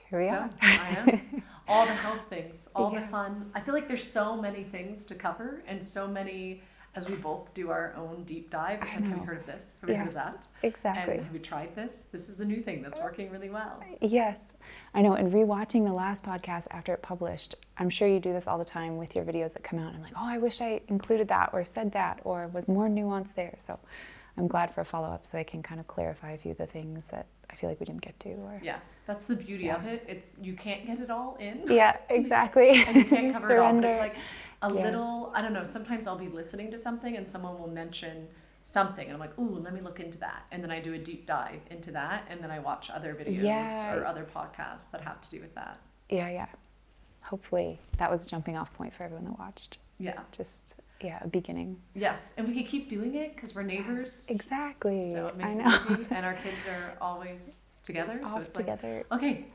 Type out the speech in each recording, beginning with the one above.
here we are. I am. All the health things, all the Yes. fun. I feel like there's so many things to cover and so many, as we both do our own deep dive. It's like, have you heard of this? Have you heard of that? Exactly. And have you tried this? This is the new thing that's working really well. Yes, I know. And rewatching the last podcast after it published, I'm sure you do this all the time with your videos that come out. I'm like, oh, I wish I included that or said that or was more nuanced there. So I'm glad for a follow-up so I can kind of clarify a few of the things that I feel like we didn't get to. Or yeah, that's the beauty of it. It's you can't get it all in. Yeah, exactly. And you can't cover surrender. it all. But it's like a little, I don't know, sometimes I'll be listening to something and someone will mention something and I'm like, ooh, let me look into that. And then I do a deep dive into that and then I watch other videos or other podcasts that have to do with that. Yeah. Hopefully that was a jumping off point for everyone that watched. Yeah. Just, a beginning. Yes, and we can keep doing it because we're neighbors. Yes, exactly. So it makes I it know. easy. And our kids are always together. So Off it's together. like, okay,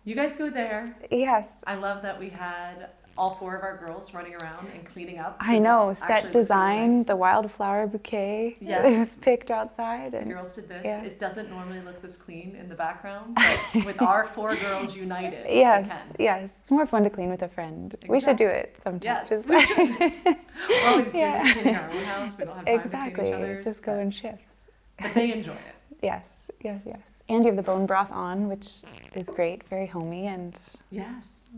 you guys go there. Yes. I love that we had all 4 of our girls running around and cleaning up. So I know, this set actually design, was really nice. the wildflower bouquet. Yes. It was picked outside. The And girls did this. Yes. It doesn't normally look this clean in the background, but with our 4 girls united, yes, we can. yes. It's more fun to clean with a friend. We should do it sometime. Yes, Just we should. We're always busy Yeah. cleaning our own house. We don't have time to clean exactly. each other's. Just go in shifts. But they enjoy it. Yes. And you have the bone broth on, which is great, very homey and Yes.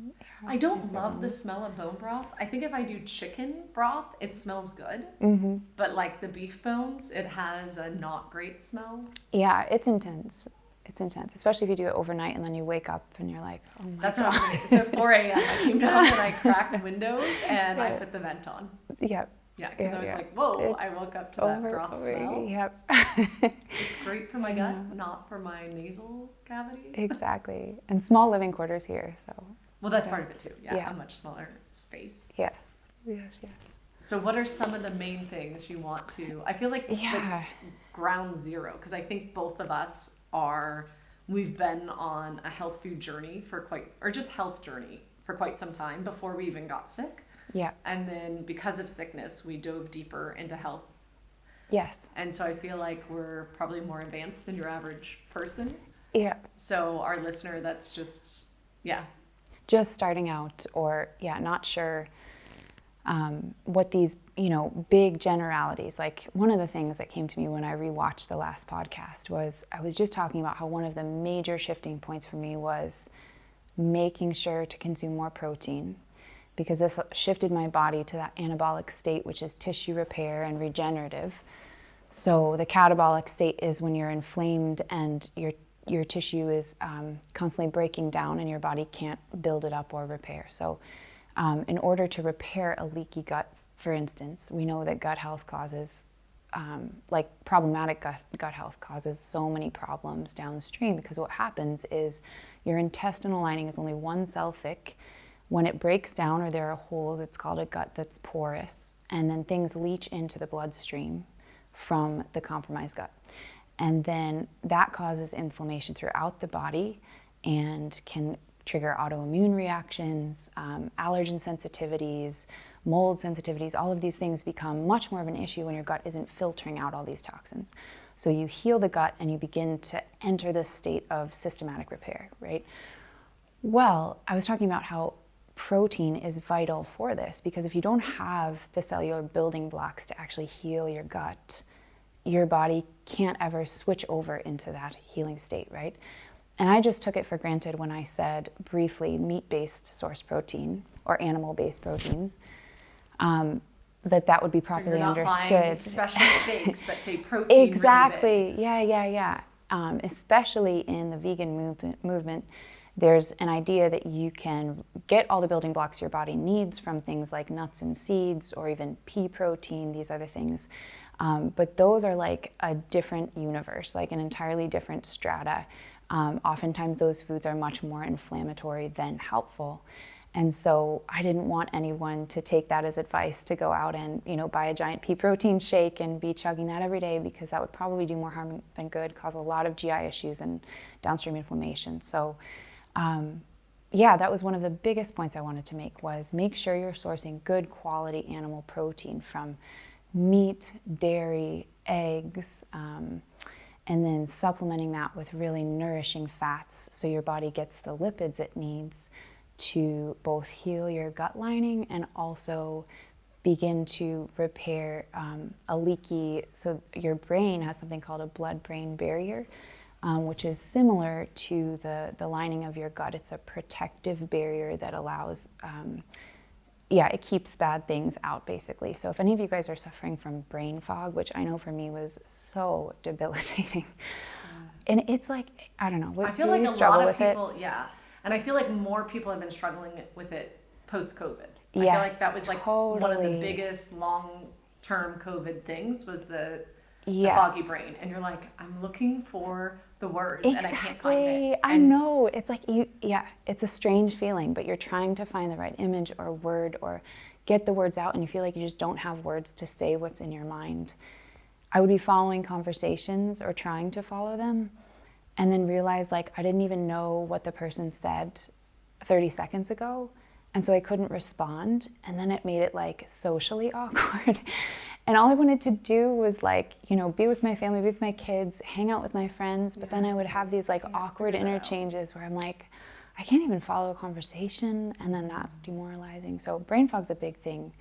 I don't love the smell of bone broth. I think if I do chicken broth, it smells good. Mm-hmm. But like the beef bones, it has a not great smell. Yeah, it's intense. It's intense, especially if you do it overnight and then you wake up and you're like, oh my That's God. what I'm doing. So at 4 a.m. I came down and I cracked windows and I put the vent on. Yep. Yeah, because I was like, whoa, I woke up to that broth smell. Yep. It's great for my gut, not for my nasal cavity. Exactly. And small living quarters here, so. Well, that's part of it too. Yeah. A much smaller space. Yes. So what are some of the main things you want to, I feel like the ground zero, because I think both of us we've been on a health food journey health journey for quite some time before we even got sick. Yeah. And then because of sickness, we dove deeper into health. Yes. And so I feel like we're probably more advanced than your average person. Yeah. So our listener that's just starting out or not sure what these big generalities, like one of the things that came to me when I rewatched the last podcast was I was just talking about how one of the major shifting points for me was making sure to consume more protein, because this shifted my body to that anabolic state, which is tissue repair and regenerative. So the catabolic state is when you're inflamed and your tissue is constantly breaking down and your body can't build it up or repair. So in order to repair a leaky gut, for instance, we know that gut health causes, problematic gut health causes so many problems downstream, because what happens is your intestinal lining is only 1 cell thick. When it breaks down or there are holes, it's called a gut that's porous, and then things leach into the bloodstream from the compromised gut. And then that causes inflammation throughout the body and can trigger autoimmune reactions, allergen sensitivities, mold sensitivities. All of these things become much more of an issue when your gut isn't filtering out all these toxins. So you heal the gut and you begin to enter this state of systematic repair, right? Well, I was talking about how protein is vital for this, because if you don't have the cellular building blocks to actually heal your gut, your body can't ever switch over into that healing state, right? And I just took it for granted when I said briefly meat-based source protein or animal-based proteins, that would be properly understood. So you're not buying special steaks that say protein. Exactly. Yeah. Especially in the vegan movement, there's an idea that you can get all the building blocks your body needs from things like nuts and seeds or even pea protein, these other things. But those are like a different universe, like an entirely different strata. Oftentimes those foods are much more inflammatory than helpful. And so I didn't want anyone to take that as advice to go out and, buy a giant pea protein shake and be chugging that every day, because that would probably do more harm than good, cause a lot of GI issues and downstream inflammation. So that was one of the biggest points I wanted to make, was make sure you're sourcing good quality animal protein from meat, dairy, eggs, and then supplementing that with really nourishing fats so your body gets the lipids it needs to both heal your gut lining and also begin to repair a leaky, so your brain has something called a blood-brain barrier, which is similar to the lining of your gut. It's a protective barrier that allows, it keeps bad things out basically. So if any of you guys are suffering from brain fog, which I know for me was so debilitating, and it's like, I don't know, I feel like a lot of people, and I feel like more people have been struggling with it post-COVID. I feel like that was like one of the biggest long-term COVID things was the foggy brain. And you're like, I'm looking for the words and I can't find it. I know. It's like, it's a strange feeling, but you're trying to find the right image or word or get the words out and you feel like you just don't have words to say what's in your mind. I would be following conversations or trying to follow them and then realize like I didn't even know what the person said 30 seconds ago. And so I couldn't respond. And then it made it like socially awkward. And all I wanted to do was like, be with my family, be with my kids, hang out with my friends. But then I would have these like awkward interchanges where I'm like, I can't even follow a conversation. And then that's demoralizing. So brain fog's a big thing.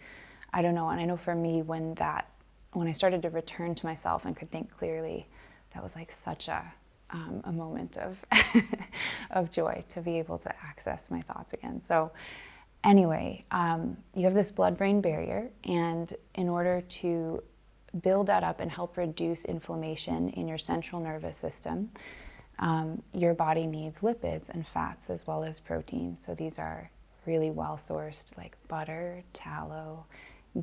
I don't know. And I know for me, when I started to return to myself and could think clearly, that was like such a moment of joy to be able to access my thoughts again. So anyway, you have this blood-brain barrier, and in order to build that up and help reduce inflammation in your central nervous system, your body needs lipids and fats as well as protein. So these are really well-sourced, like butter, tallow,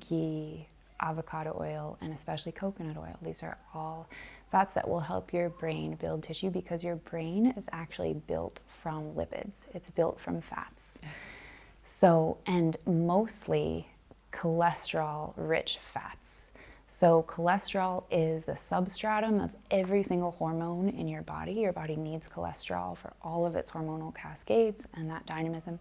ghee, avocado oil, and especially coconut oil. These are all fats that will help your brain build tissue because your brain is actually built from lipids. It's built from fats. So, and mostly cholesterol-rich fats. So cholesterol is the substratum of every single hormone in your body. Your body needs cholesterol for all of its hormonal cascades and that dynamism.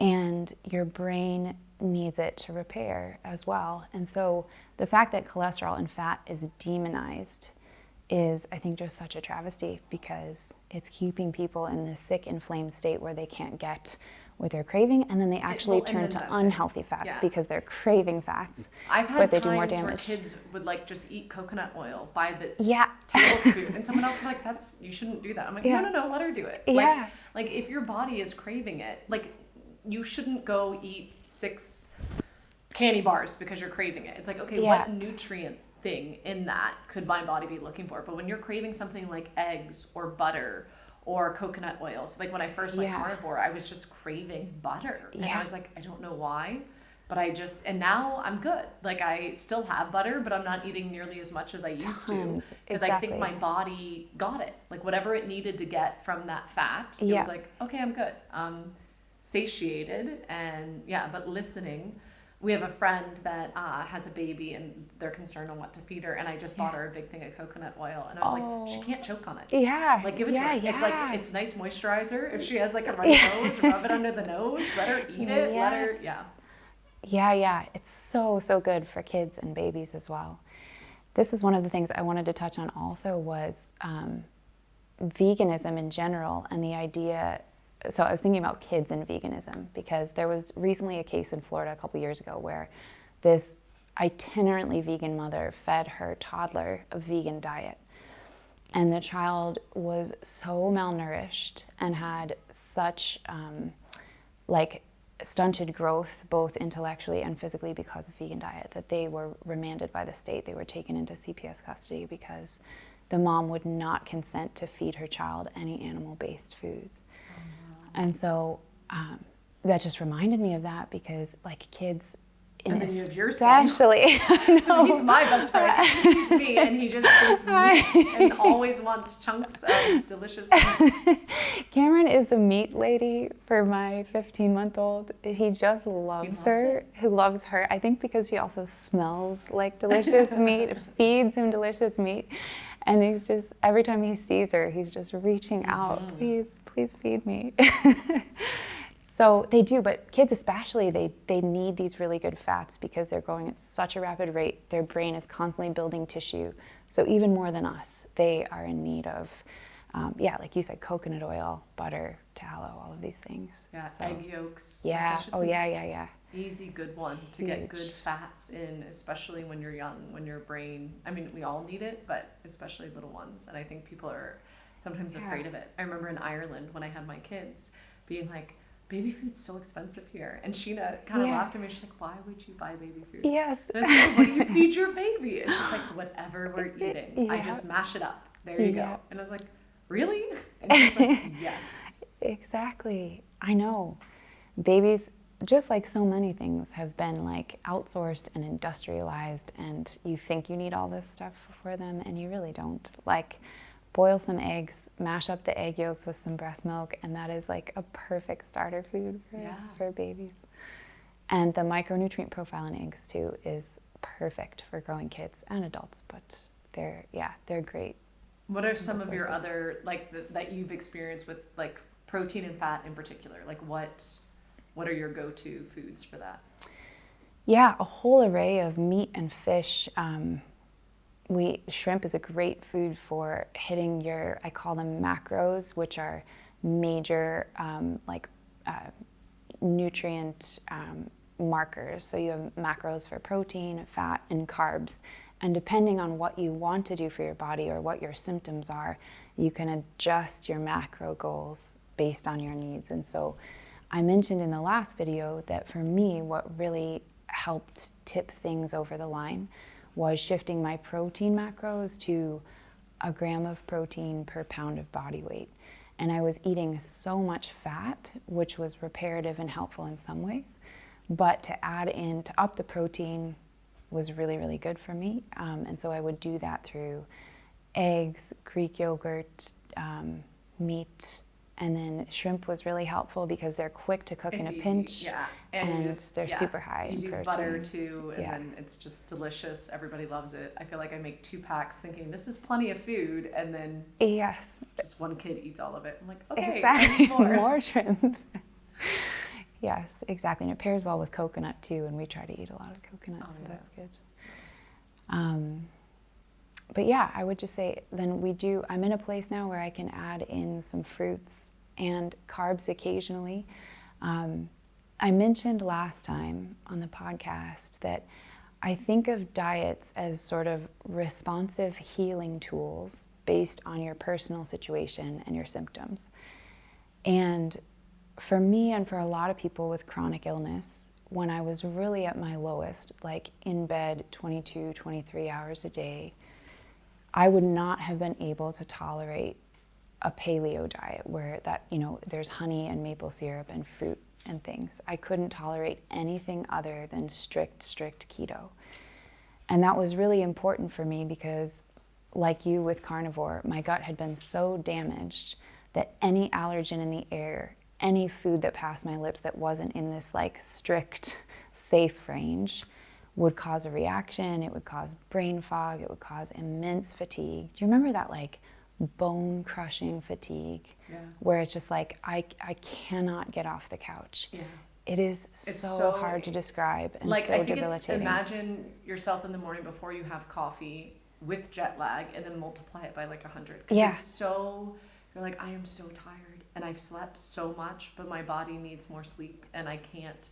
And your brain needs it to repair as well. And so the fact that cholesterol and fat is demonized is, I think, just such a travesty because it's keeping people in this sick, inflamed state where they can't get what they're craving, and then they actually turn to unhealthy fats because they're craving fats, but they do more damage. I've had times where kids would like just eat coconut oil by the tablespoon, and someone else would be like, you shouldn't do that. I'm like, no, let her do it. Like if your body is craving it, like you shouldn't go eat 6 candy bars because you're craving it. It's like, okay, what nutrient thing in that could my body be looking for? But when you're craving something like eggs or butter or coconut oil. So like when I first went carnivore, I was just craving butter. And I was like, I don't know why, but and now I'm good. Like I still have butter, but I'm not eating nearly as much as I used to. Because I think my body got it. Like whatever it needed to get from that fat, it was like, okay, I'm good. Satiated and but listening. We have a friend that has a baby and they're concerned on what to feed her, and I just bought her a big thing of coconut oil, and I was like, she can't choke on it. Like give it to her. It's like, it's nice moisturizer. If she has like a runny nose, rub it under the nose, let her eat it, let her, it's so good for kids and babies as well. This is one of the things I wanted to touch on also was veganism in general and the idea. So I was thinking about kids and veganism because there was recently a case in Florida a couple years ago where this itinerantly vegan mother fed her toddler a vegan diet. And the child was so malnourished and had such stunted growth, both intellectually and physically because of vegan diet, that they were remanded by the state. They were taken into CPS custody because the mom would not consent to feed her child any animal-based foods. And so that just reminded me of that because like kids, and then you have your son. Especially, he's my best friend. He's me, and he just eats meat and always wants chunks of delicious meat. Cameron is the meat lady for my 15-month-old. He just loves her. He loves her. I think because she also smells like delicious meat, feeds him delicious meat. And he's just, every time he sees her, he's just reaching out, please feed me. So they do, but kids especially, they need these really good fats because they're growing at such a rapid rate. Their brain is constantly building tissue. So even more than us, they are in need of, like you said, coconut oil, butter, tallow, all of these things. Yeah, so, egg yolks. Yeah. Oh, yeah. Easy, good one to get good fats in, especially when you're young, when your brain, I mean, we all need it, but especially little ones. And I think people are sometimes afraid of it. I remember in Ireland when I had my kids being like, baby food's so expensive here. And Sheena kind of laughed at me. She's like, why would you buy baby food? Yes. And I was like, what do you feed your baby? It's just like, whatever we're eating. I just mash it up. There you go. And I was like, really? And she's like, yes. Exactly. I know. Babies, just like so many things, have been like outsourced and industrialized, and you think you need all this stuff for them, and you really don't. Like, boil some eggs, mash up the egg yolks with some breast milk, and that is like a perfect starter food for babies. And the micronutrient profile in eggs too is perfect for growing kids and adults, but they're great. What are some of your other, like, that you've experienced with, like, protein and fat in particular? Like, what are your go-to foods for that? Yeah, a whole array of meat and fish. Shrimp is a great food for hitting your, I call them macros, which are major nutrient markers. So you have macros for protein, fat, and carbs. And depending on what you want to do for your body or what your symptoms are, you can adjust your macro goals based on your needs. And so I mentioned in the last video that for me, what really helped tip things over the line was shifting my protein macros to 1 gram of protein per pound of body weight. And I was eating so much fat, which was reparative and helpful in some ways, but to up the protein was really, really good for me. And so I would do that through eggs, Greek yogurt, meat, and then shrimp was really helpful because they're quick to cook in a pinch, and they're super high in protein. You do butter too, and then it's just delicious. Everybody loves it. I feel like I make 2 packs thinking this is plenty of food, and then just one kid eats all of it. I'm like, okay, exactly. More shrimp. Yes, exactly. And it pairs well with coconut too, and we try to eat a lot of coconut, so that's good. But yeah, I would just say then I'm in a place now where I can add in some fruits and carbs occasionally. I mentioned last time on the podcast that I think of diets as sort of responsive healing tools based on your personal situation and your symptoms. And for me and for a lot of people with chronic illness, when I was really at my lowest, like in bed 22, 23 hours a day, I would not have been able to tolerate a paleo diet where there's honey and maple syrup and fruit and things. I couldn't tolerate anything other than strict keto. And that was really important for me because, like you with carnivore, my gut had been so damaged that any allergen in the air, any food that passed my lips that wasn't in this like strict, safe range would cause a reaction. It would cause brain fog. It would cause immense fatigue. Do you remember that like bone crushing fatigue where it's just like, I cannot get off the couch. Yeah. It's so hard to describe and like, so debilitating. Imagine yourself in the morning before you have coffee with jet lag and then multiply it by like 100. Because you're like, I am so tired and I've slept so much, but my body needs more sleep and I can't.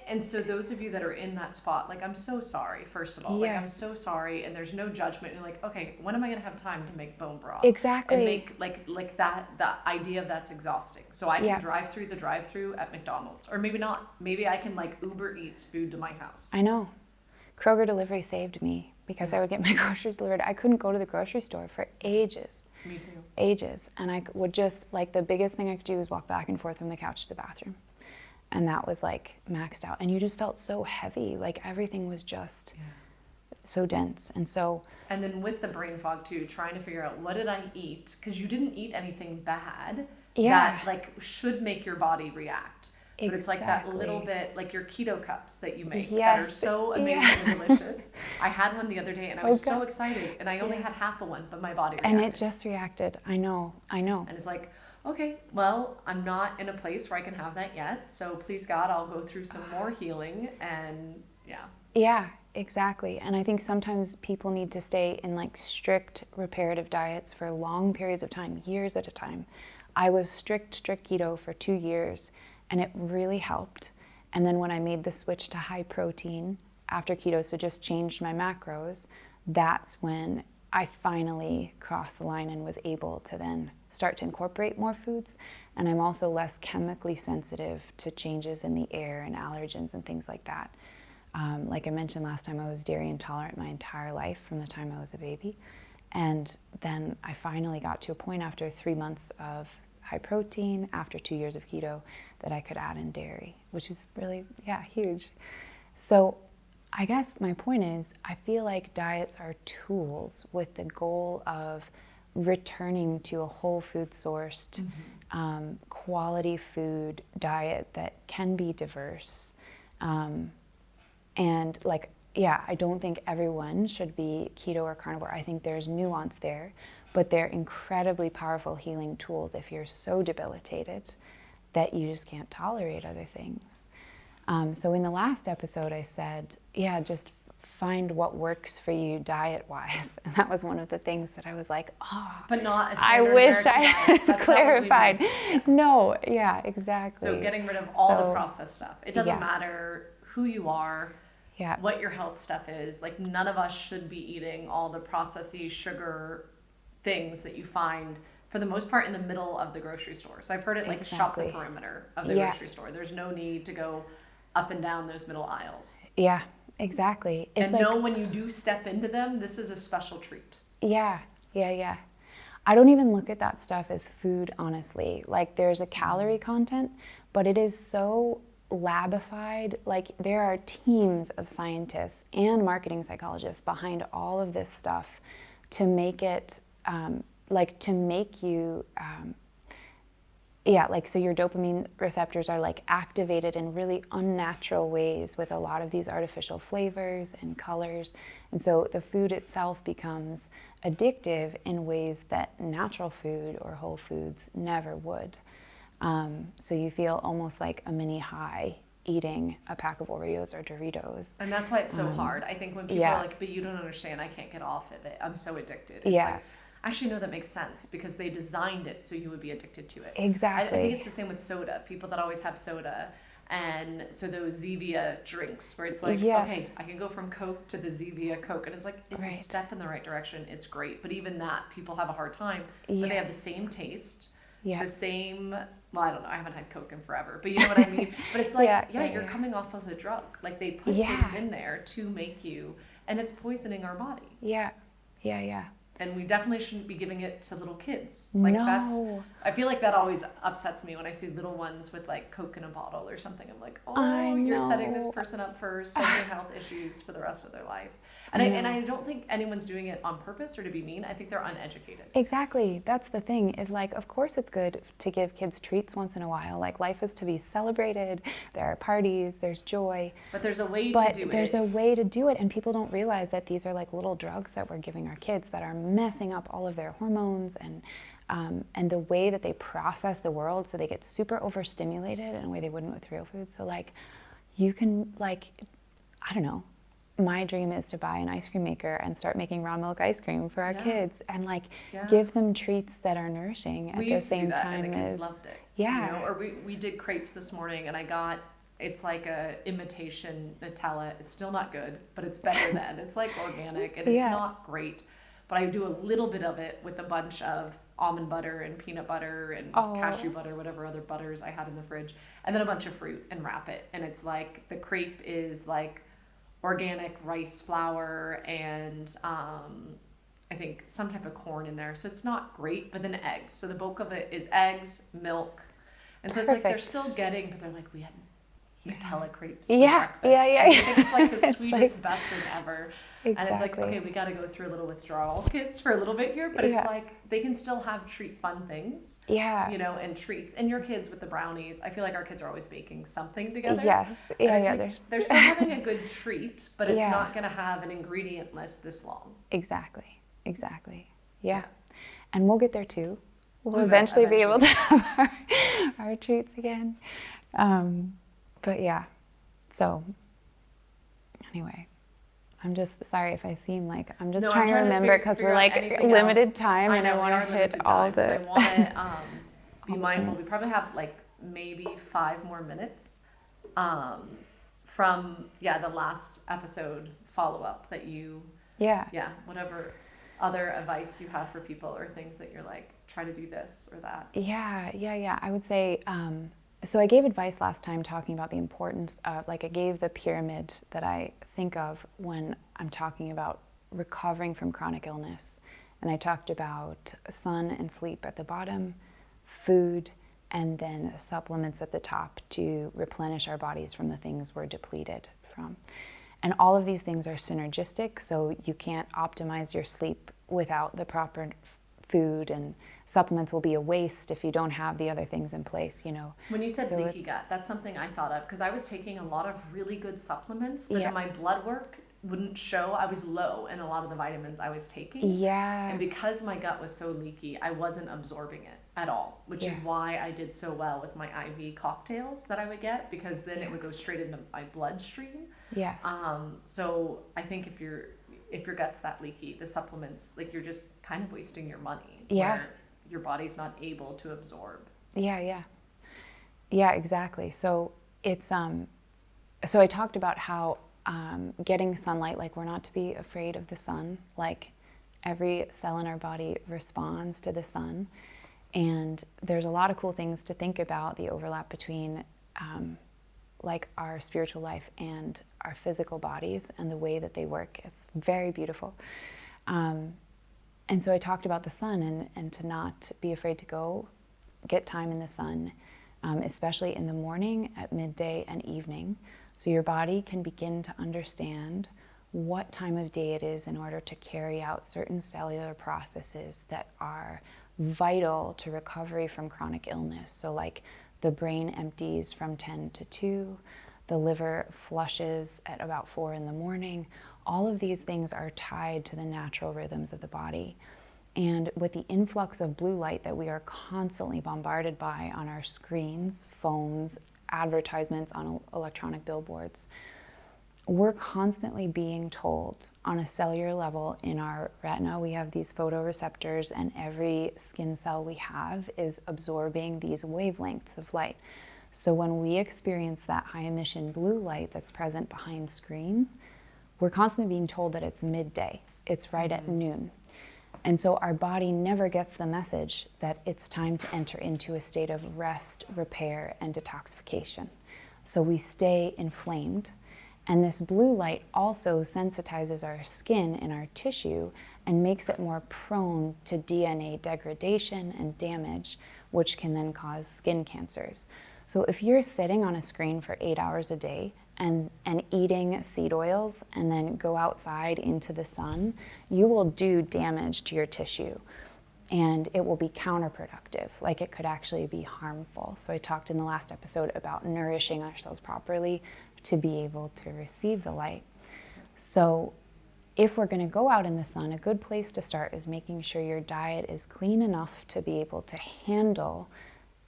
And so those of you that are in that spot, like, I'm so sorry, first of all. Like, I'm so sorry, and there's no judgment. You're like, okay, when am I going to have time to make bone broth? Exactly. And make, like that, the idea of that's exhausting. So I can drive through the drive-through at McDonald's. Or maybe not. Maybe I can, like, Uber Eats food to my house. I know. Kroger delivery saved me because I would get my groceries delivered. I couldn't go to the grocery store for ages. Me too. Ages. And I would just, like, the biggest thing I could do was walk back and forth from the couch to the bathroom. And that was like maxed out. And you just felt so heavy. Like everything was just so dense. And then with the brain fog too, trying to figure out what did I eat? Because you didn't eat anything bad that like should make your body react. But it's like that little bit, like your keto cups that you make that are so amazing and delicious. I had one the other day and I was so excited. And I only had half of one, but my body reacted. And it just reacted. I know. And it's like, okay, well, I'm not in a place where I can have that yet. So please God, I'll go through some more healing and yeah. Yeah, exactly. And I think sometimes people need to stay in like strict reparative diets for long periods of time, years at a time. I was strict keto for 2 years, and it really helped. And then when I made the switch to high protein after keto, so just changed my macros, that's when I finally crossed the line and was able to then start to incorporate more foods. And I'm also less chemically sensitive to changes in the air and allergens and things like that. Like I mentioned last time, I was dairy intolerant my entire life from the time I was a baby. And then I finally got to a point after 3 months of high protein, after 2 years of keto, that I could add in dairy, which is really, huge. So I guess my point is, I feel like diets are tools with the goal of returning to a whole food sourced, quality food diet that can be diverse. And like, I don't think everyone should be keto or carnivore. I think there's nuance there, but they're incredibly powerful healing tools if you're so debilitated that you just can't tolerate other things. So in the last episode, I said, just find what works for you diet-wise. And that was one of the things that I was like, but not a I wish I had That's clarified. No, exactly. So getting rid of all the processed stuff. It doesn't matter who you are, what your health stuff is. Like, none of us should be eating all the processy sugar things that you find, for the most part, in the middle of the grocery store. So I've heard it like shop the perimeter of the grocery store. There's no need to go up and down those middle aisles. Yeah, exactly. It's and know when you do step into them, this is a special treat. Yeah. I don't even look at that stuff as food, honestly. Like, there's a calorie content, but it is so labified. Like, there are teams of scientists and marketing psychologists behind all of this stuff to make it, to make you, so your dopamine receptors are like activated in really unnatural ways with a lot of these artificial flavors and colors. And so the food itself becomes addictive in ways that natural food or whole foods never would. So you feel almost like a mini high eating a pack of Oreos or Doritos. And that's why it's so hard. I think when people are like, but you don't understand, I can't get off of it. I'm so addicted. It's like, actually, no, that makes sense, because they designed it so you would be addicted to it. Exactly. I think it's the same with soda. People that always have soda. And so those Zevia drinks where it's like, okay, I can go from Coke to the Zevia Coke. And it's like, it's a step in the right direction. It's great. But even that, people have a hard time. But they have the same taste, the same, well, I don't know. I haven't had Coke in forever. But you know what I mean? But it's like, you're coming off of a drug. Like, they put things in there to make you, and it's poisoning our body. Yeah. And we definitely shouldn't be giving it to little kids. Like, I feel like that always upsets me when I see little ones with like Coke in a bottle or something. I'm like, you're setting this person up for so many health issues for the rest of their life. And I don't think anyone's doing it on purpose or to be mean. I think they're uneducated. Exactly. That's the thing, is like, of course it's good to give kids treats once in a while. Like, life is to be celebrated. There are parties, there's joy. But there's a way to do it. There's a way to do it. And people don't realize that these are like little drugs that we're giving our kids that are messing up all of their hormones and the way that they process the world. So they get super overstimulated in a way they wouldn't with real food. So like, you can like, I don't know, my dream is to buy an ice cream maker and start making raw milk ice cream for our kids and like give them treats that are nourishing at the same time and the kids loved it. Yeah. You know? Or we did crepes this morning and I got, it's like a imitation Nutella. It's still not good, but it's better than. It's like organic and it's not great. But I do a little bit of it with a bunch of almond butter and peanut butter and cashew butter, whatever other butters I had in the fridge, and then a bunch of fruit and wrap it. And it's like, the crepe is like organic rice flour and I think some type of corn in there. So it's not great, but then eggs. So the bulk of it is eggs, milk. And so it's like they're still getting, but they're like, we had Nutella crepes for breakfast. I think it's like the sweetest, best thing ever. Exactly. And it's like, okay, we got to go through a little withdrawal, kids, for a little bit here, but it's like they can still have fun things. Yeah. You know, and treats. And your kids with the brownies, I feel like our kids are always baking something together. Yes. Like, they're still having a good treat, but it's not going to have an ingredient list this long. Exactly. Yeah. And we'll get there too. we'll eventually be able to have our treats again. But yeah, so anyway, I'm just sorry if I seem like I'm just trying to remember because we're like limited time and I want to hit all the. So I want to be mindful. We probably have like maybe 5 more minutes from the last episode follow up that you whatever other advice you have for people or things that you're like try to do this or that. I would say. So I gave advice last time talking about the importance of, like I gave the pyramid that I think of when I'm talking about recovering from chronic illness. And I talked about sun and sleep at the bottom, food, and then supplements at the top to replenish our bodies from the things we're depleted from. And all of these things are synergistic, so you can't optimize your sleep without the proper food, and supplements will be a waste if you don't have the other things in place, you know. When you said leaky gut, that's something I thought of because I was taking a lot of really good supplements, but then my blood work wouldn't show. I was low in a lot of the vitamins I was taking. And because my gut was so leaky, I wasn't absorbing it at all, which is why I did so well with my IV cocktails that I would get, because then it would go straight into my bloodstream. So I think if your gut's that leaky, the supplements, like you're just kind of wasting your money. Where your body's not able to absorb. Yeah, exactly. So it's so I talked about how getting sunlight, like we're not to be afraid of the sun. Like every cell in our body responds to the sun. And there's a lot of cool things to think about, the overlap between like our spiritual life and our physical bodies and the way that they work. It's very beautiful. And so I talked about the sun and to not be afraid to go get time in the sun, especially in the morning, at midday, and evening, so your body can begin to understand what time of day it is in order to carry out certain cellular processes that are vital to recovery from chronic illness. So like the brain empties from 10 to 2, the liver flushes at about 4 in the morning. All of these things are tied to the natural rhythms of the body. And with the influx of blue light that we are constantly bombarded by on our screens, phones, advertisements on electronic billboards, we're constantly being told on a cellular level in our retina, we have these photoreceptors, and every skin cell we have is absorbing these wavelengths of light. So when we experience that high emission blue light that's present behind screens, we're constantly being told that it's midday, it's right at noon. And so our body never gets the message that it's time to enter into a state of rest, repair, and detoxification. So we stay inflamed. And this blue light also sensitizes our skin and our tissue and makes it more prone to DNA degradation and damage, which can then cause skin cancers. So if you're sitting on a screen for 8 hours a day and eating seed oils and then go outside into the sun, you will do damage to your tissue. And it will be counterproductive, like it could actually be harmful. So I talked in the last episode about nourishing ourselves properly to be able to receive the light. So if we're going to go out in the sun, a good place to start is making sure your diet is clean enough to be able to handle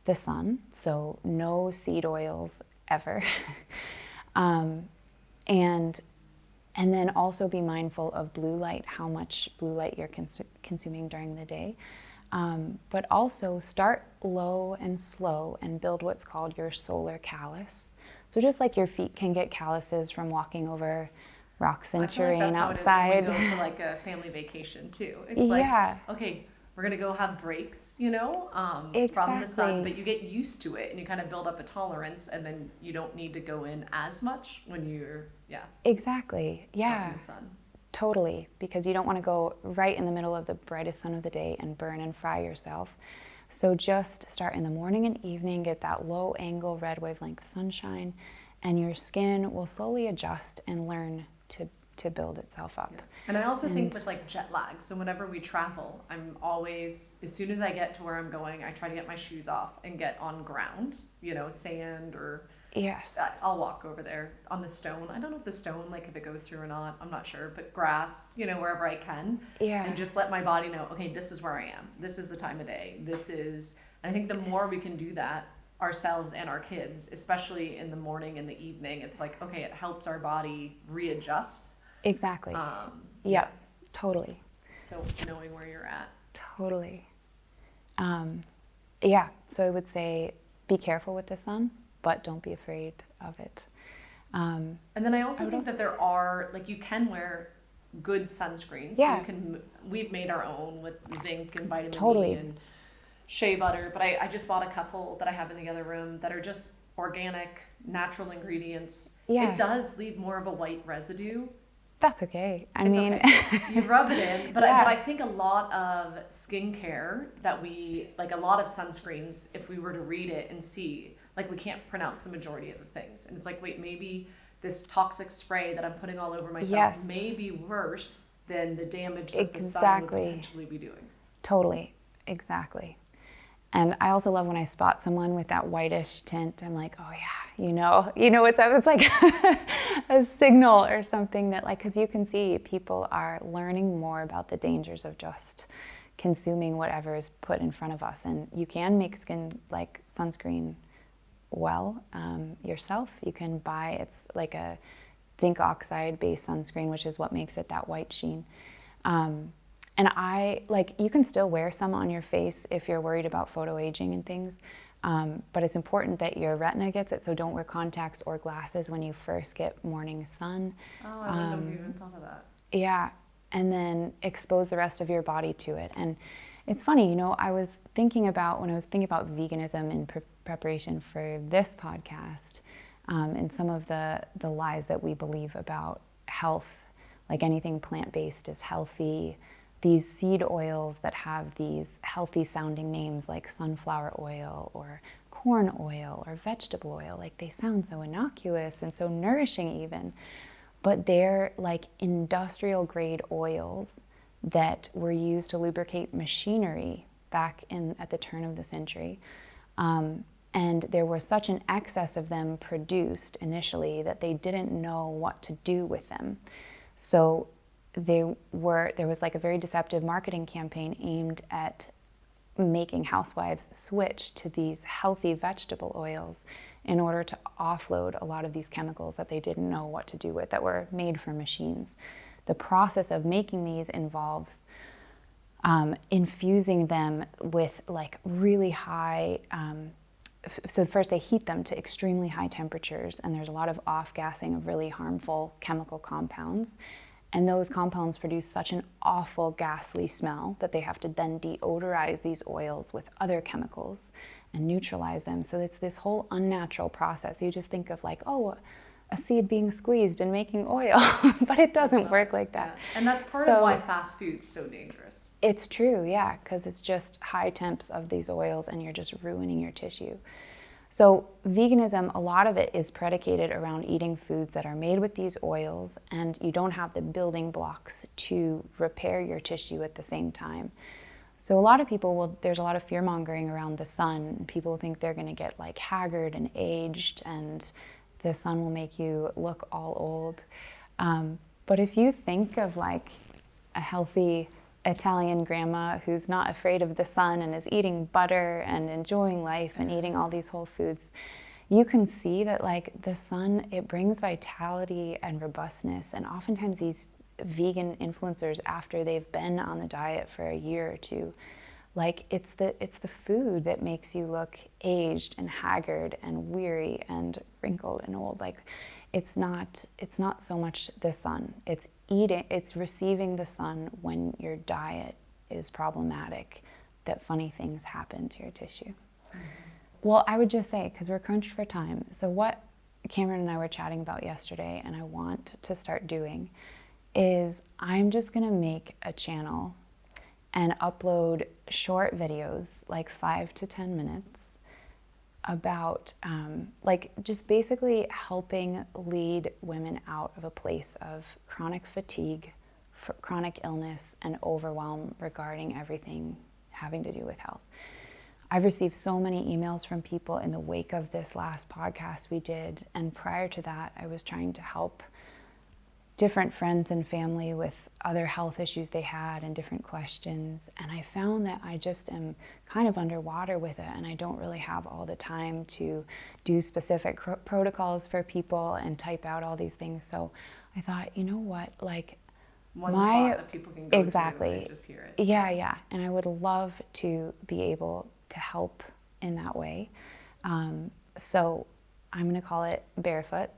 the sun. So no seed oils ever. And then also be mindful of blue light, how much blue light you're consuming during the day. But also start low and slow and build what's called your solar callus. So just like your feet can get calluses from walking over rocks and terrain outside. When we go for like a family vacation too. It's like, okay, we're gonna go have breaks, you know, from the sun, but you get used to it and you kind of build up a tolerance, and then you don't need to go in as much when you're, in the sun. Totally, because you don't want to go right in the middle of the brightest sun of the day and burn and fry yourself. So just start in the morning and evening, get that low angle red wavelength sunshine, and your skin will slowly adjust and learn to to build itself up. Yeah. And I also think with like jet lag, so whenever we travel, I'm always, as soon as I get to where I'm going, I try to get my shoes off and get on ground, you know, sand or Yes. I'll walk over there on the stone. I don't know if the stone, like if it goes through or not, I'm not sure, but grass, you know, wherever I can. Yeah. And just let my body know, okay, this is where I am. This is the time of day. I think the more we can do that ourselves and our kids, especially in the morning and the evening, it's like, okay, it helps our body readjust. Exactly. Yep, totally. So knowing where you're at. Totally. Yeah, so I would say be careful with the sun, but don't be afraid of it. And then I also think that there are, like, you can wear good sunscreens. Yeah. So we've made our own with zinc and vitamin Totally. E and shea butter, but I just bought a couple that I have in the other room that are just organic, natural ingredients. Yeah. It does leave more of a white residue. That's okay. I mean, okay. You rub it in, but, Yeah. but I think a lot of skincare that like a lot of sunscreens, if we were to read it and see, like we can't pronounce the majority of the things. And it's like, wait, maybe this toxic spray that I'm putting all over myself may be worse than the damage that the sun would potentially be doing. Totally. Exactly. And I also love when I spot someone with that whitish tint. I'm like, oh yeah, you know what's up. It's like a signal or something that, like, because you can see people are learning more about the dangers of just consuming whatever is put in front of us. And you can make skin, like sunscreen, well yourself. You can buy, it's like a zinc oxide based sunscreen, which is what makes it that white sheen. And you can still wear some on your face if you're worried about photo aging and things, but it's important that your retina gets it, so don't wear contacts or glasses when you first get morning sun. Oh, I wouldn't have even thought of that. Yeah, and then expose the rest of your body to it. And it's funny, I was thinking about, when I was thinking about veganism in preparation for this podcast, and some of the lies that we believe about health, like anything plant-based is healthy. These seed oils that have these healthy sounding names like sunflower oil or corn oil or vegetable oil, like they sound so innocuous and so nourishing even, but they're like industrial grade oils that were used to lubricate machinery back at the turn of the century. And there was such an excess of them produced initially that they didn't know what to do with them. So there was like a very deceptive marketing campaign aimed at making housewives switch to these healthy vegetable oils in order to offload a lot of these chemicals that they didn't know what to do with, that were made for machines. The process of making these involves infusing them with like really high, so first they heat them to extremely high temperatures, and there's a lot of off-gassing of really harmful chemical compounds. And those compounds produce such an awful ghastly smell that they have to then deodorize these oils with other chemicals and neutralize them. So it's this whole unnatural process. You just think of like, oh, a seed being squeezed and making oil, but it doesn't work like that. Yeah. And that's part of why fast food's so dangerous. It's true, yeah, because it's just high temps of these oils and you're just ruining your tissue. So veganism, a lot of it is predicated around eating foods that are made with these oils, and you don't have the building blocks to repair your tissue at the same time. So a lot of people there's a lot of fear mongering around the sun. People think they're gonna get like haggard and aged, and the sun will make you look all old. But if you think of like a healthy Italian grandma who's not afraid of the sun and is eating butter and enjoying life and eating all these whole foods, you can see that like the sun, it brings vitality and robustness. And oftentimes these vegan influencers, after they've been on the diet for a year or two, like it's the food that makes you look aged and haggard and weary and wrinkled and old. Like it's not so much the sun. It's receiving the sun when your diet is problematic, that funny things happen to your tissue. Mm-hmm. Well, I would just say, because we're crunched for time, so what Cameron and I were chatting about yesterday and I want to start doing is I'm just gonna make a channel and upload short videos, like 5 to 10 minutes, about like just basically helping lead women out of a place of chronic fatigue, chronic illness, and overwhelm regarding everything having to do with health. I've received so many emails from people in the wake of this last podcast we did, and prior to that, I was trying to help different friends and family with other health issues they had and different questions, and I found that I just am kind of underwater with it, and I don't really have all the time to do specific protocols for people and type out all these things. So I thought, you know what, like one spot that people can go to and just hear it. Yeah, and I would love to be able to help in that way. So I'm going to call it Barefoot,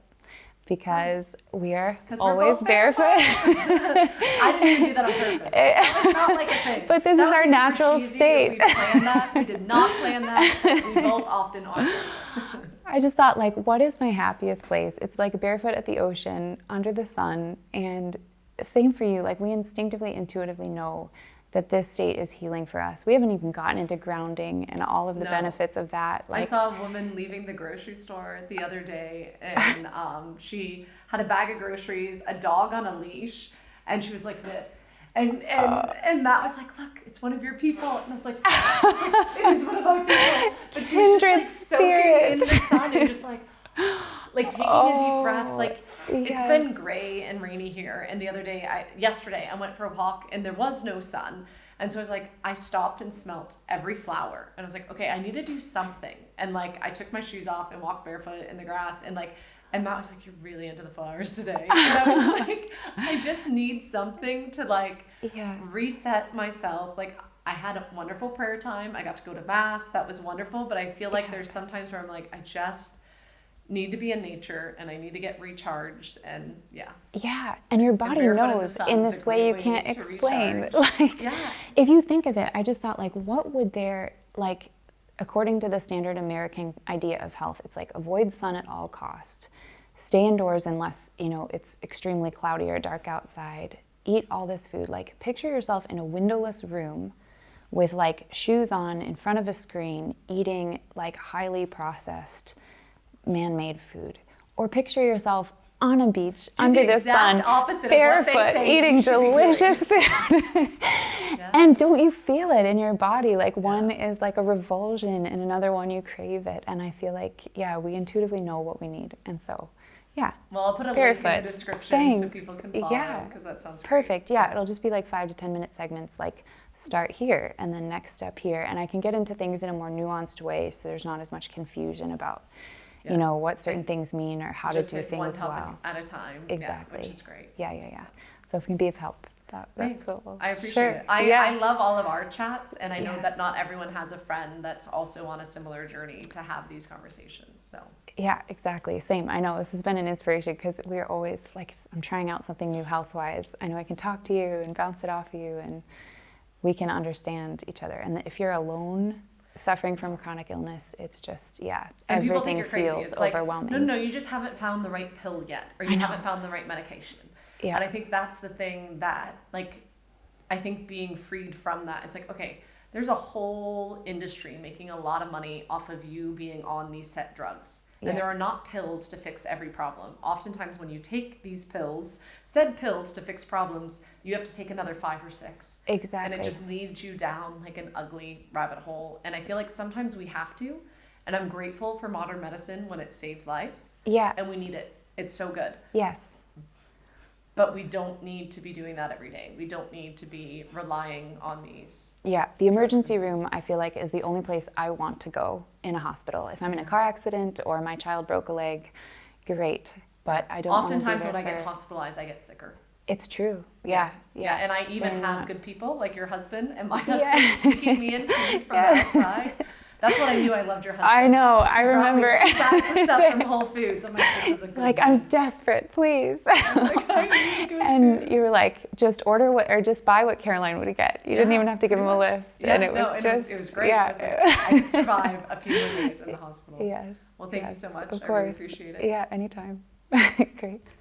because we are always barefoot. I didn't even do that on purpose. It's not like a thing. But this is our natural state. We planned that. We did not plan that. We both often are. I just thought, like, what is my happiest place? It's like barefoot at the ocean, under the sun, and same for you. Like, we instinctively, intuitively know that this state is healing for us. We haven't even gotten into grounding and all of the benefits of that. Like, I saw a woman leaving the grocery store the other day, and she had a bag of groceries, a dog on a leash, and she was like this. And Matt was like, "Look, it's one of your people." And I was like, "It is one of my people." But she was just like soaking in the sun and just like taking a deep breath. Like, it's been gray and rainy here. And the other day, yesterday, I went for a walk and there was no sun. And so I was like, I stopped and smelt every flower. And I was like, okay, I need to do something. And like, I took my shoes off and walked barefoot in the grass, and Matt was like, "You're really into the flowers today." And I was like, I just need something to like reset myself. Like, I had a wonderful prayer time. I got to go to mass. That was wonderful. But I feel like there's sometimes where I'm like, I just need to be in nature and I need to get recharged. And and your body knows in this way you can't explain. Like, if you think of it, I just thought, like, what would according to the standard American idea of health, it's like avoid sun at all costs, stay indoors unless it's extremely cloudy or dark outside, eat all this food. Like, picture yourself in a windowless room with like shoes on in front of a screen, eating like highly processed man-made food. Or picture yourself on a beach under the sun, barefoot, eating delicious food. And don't you feel it in your body? Like, one is like a revulsion and another one you crave it. And I feel like, we intuitively know what we need. And so, well, I'll put a link in the description so people can follow, because that sounds perfect. Great. It'll just be like 5 to 10 minute segments, like start here and then next step here. And I can get into things in a more nuanced way, so there's not as much confusion about what certain things mean or how just to do things well. At a time. Exactly. Which is great. Yeah. So if we can be of help, that's cool. I appreciate it. I love all of our chats, and I know that not everyone has a friend that's also on a similar journey to have these conversations. So. Yeah, exactly. Same. I know this has been an inspiration, because we're always like, I'm trying out something new health-wise. I know I can talk to you and bounce it off you, and we can understand each other. And if you're alone suffering from chronic illness, it's just, everything feels overwhelming. No, you just haven't found the right pill yet, or you haven't found the right medication. And I think that's the thing that, like, I think being freed from that, it's like, okay, there's a whole industry making a lot of money off of you being on these set drugs. And there are not pills to fix every problem. Oftentimes when you take these pills, said pills to fix problems, you have to take another 5 or 6. Exactly. And it just leads you down like an ugly rabbit hole. And I feel like sometimes we have to. And I'm grateful for modern medicine when it saves lives. Yeah. And we need it. It's so good. Yes. But we don't need to be doing that every day. We don't need to be relying on these. Yeah, the emergency room, I feel like, is the only place I want to go in a hospital. If I'm in a car accident or my child broke a leg, great. But I don't Oftentimes when I get hospitalized, I get sicker. It's true. Yeah. And I even have good people like your husband, and my husband keep me in food from the outside. That's what I knew I loved your husband. I know, I remember. He brought me 2 bags of stuff from Whole Foods. I'm like, this is a good Like, I'm desperate, please. And you were like, just buy what Caroline would get. You didn't even have to give him a list. Yeah, and it was it was great. I could survive a few more days in the hospital. Yes. Well, thank you so much. Of course. I really appreciate it. Yeah, anytime. Great.